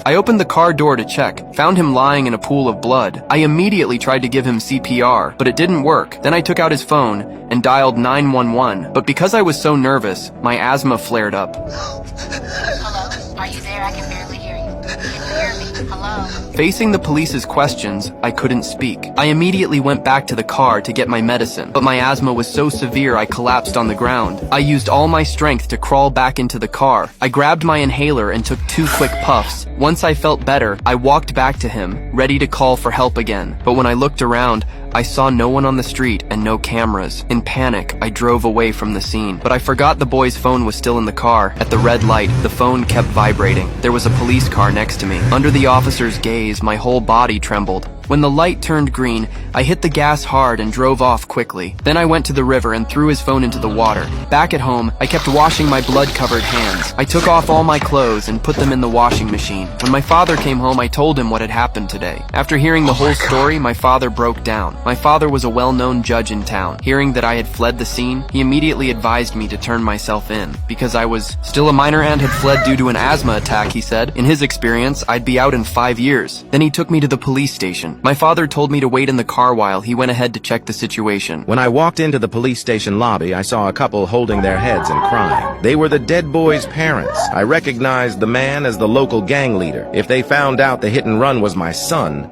I opened the car door to check, found him lying in a pool of blood. I immediately tried to give him CPR, but it didn't work. Then I took out his phone and dialed 911, but because I was so nervous, my asthma flared up. Hello? Are you there? I can barely hear you. Can you hear me? Hello? Facing the police's questions, I couldn't speak. I immediately went back to the car to get my medicine, but my asthma was so severe I collapsed on the ground. I used all my strength to crawl back into the car. I grabbed my inhaler and took 2 quick puffs. Once I felt better, I walked back to him, ready to call for help again. But when I looked around, I saw no one on the street and no cameras. In panic, I drove away from the scene. But I forgot the boy's phone was still in the car. At the red light, the phone kept vibrating. There was a police car next to me. Under the officer's gaze, my whole body trembled. When the light turned green, I hit the gas hard and drove off quickly. Then I went to the river and threw his phone into the water. Back at home, I kept washing my blood-covered hands. I took off all my clothes and put them in the washing machine. When my father came home, I told him what had happened today. After hearing the whole story, my father broke down. My father was a well-known judge in town. Hearing that I had fled the scene, he immediately advised me to turn myself in. Because I was still a minor and had fled due to an asthma attack, he said. In his experience, I'd be out in 5 years. Then he took me to the police station. My father told me to wait in the car while he went ahead to check the situation. When I walked into the police station lobby, I saw a couple holding their heads and crying. They were the dead boy's parents. I recognized the man as the local gang leader. If they found out the hit and run was my son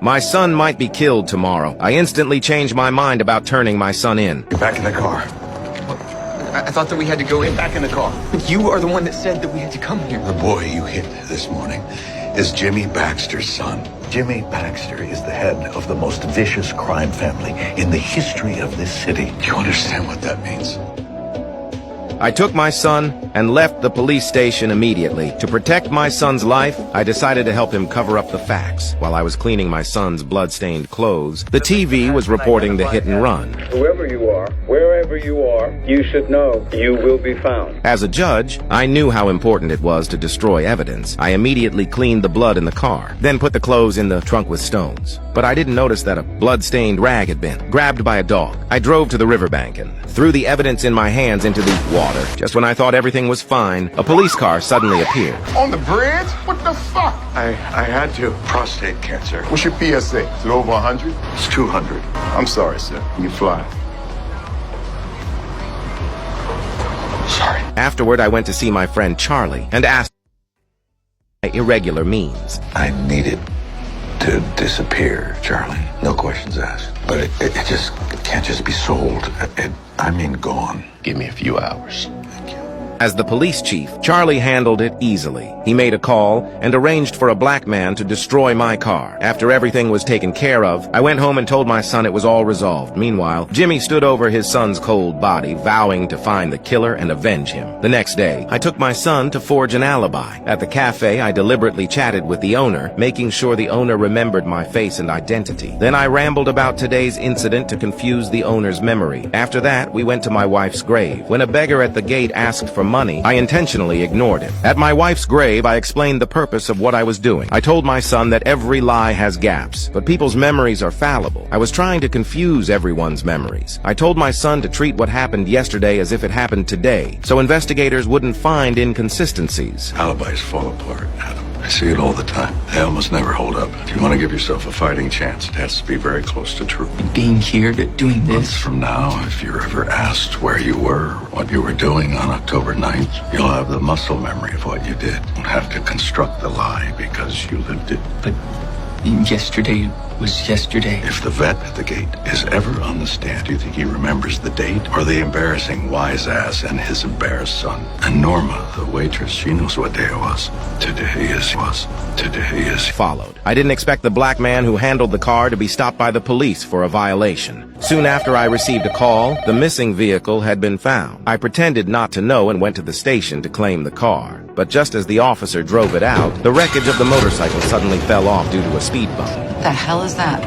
might be killed tomorrow. I instantly changed my mind about turning my son in. Get back in the car. I thought that we had to go in. Get back in the car. But you are the one that said that we had to come here. The boy you hit this morning is Jimmy Baxter's son. Jimmy Baxter is the head of the most vicious crime family in the history of this city. Do you understand what that means? I took my son and left the police station immediately. To protect my son's life, I decided to help him cover up the facts. While I was cleaning my son's blood-stained clothes, the TV was reporting the hit and run. Whoever you are, wherever you are, you should know you will be found. As a judge, I knew how important it was to destroy evidence. I immediately cleaned the blood in the car, then put the clothes in the trunk with stones. But I didn't notice that a blood-stained rag had been grabbed by a dog. I drove to the riverbank and threw the evidence in my hands into the water. Just when I thought everything was fine, a police car suddenly appeared. On the bridge? What the fuck? I had to. Prostate cancer. What's your PSA? Is it over 100? It's 200. I'm sorry, sir. You fly. Sorry. Afterward, I went to see my friend Charlie and asked my irregular means. I needed to disappear, Charlie. No questions asked. But it just can't just be sold. I mean gone. Give me a few hours. Thank you. As the police chief, Charlie handled it easily. He made a call and arranged for a black man to destroy my car. After everything was taken care of, I went home and told my son it was all resolved. Meanwhile, Jimmy stood over his son's cold body, vowing to find the killer and avenge him. The next day, I took my son to forge an alibi. At the cafe, I deliberately chatted with the owner, making sure the owner remembered my face and identity. Then I rambled about today's incident to confuse the owner's memory. After that, we went to my wife's grave. When a beggar at the gate asked for money, I intentionally ignored him. At my wife's grave, I explained the purpose of what I was doing. I told my son that every lie has gaps, but people's memories are fallible. I was trying to confuse everyone's memories. I told my son to treat what happened yesterday as if it happened today, so investigators wouldn't find inconsistencies. Alibis fall apart, Adam. I see it all the time. They almost never hold up. If you want to give yourself a fighting chance, it has to be very close to truth. Being here, doing Months this. from now, if you're ever asked where you were, what you were doing on October 9th, you'll have the muscle memory of what you did. You won't have to construct the lie because you lived it. But yesterday was yesterday. If the vet at the gate is ever on the stand, do you think he remembers the date or the embarrassing wise ass and his embarrassed son? And Norma, the waitress, she knows what day it was. Today is. Followed. I didn't expect the black man who handled the car to be stopped by the police for a violation. Soon after I received a call, the missing vehicle had been found. I pretended not to know and went to the station to claim the car. But just as the officer drove it out, the wreckage of the motorcycle suddenly fell off due to a speed bump. What the hell is that?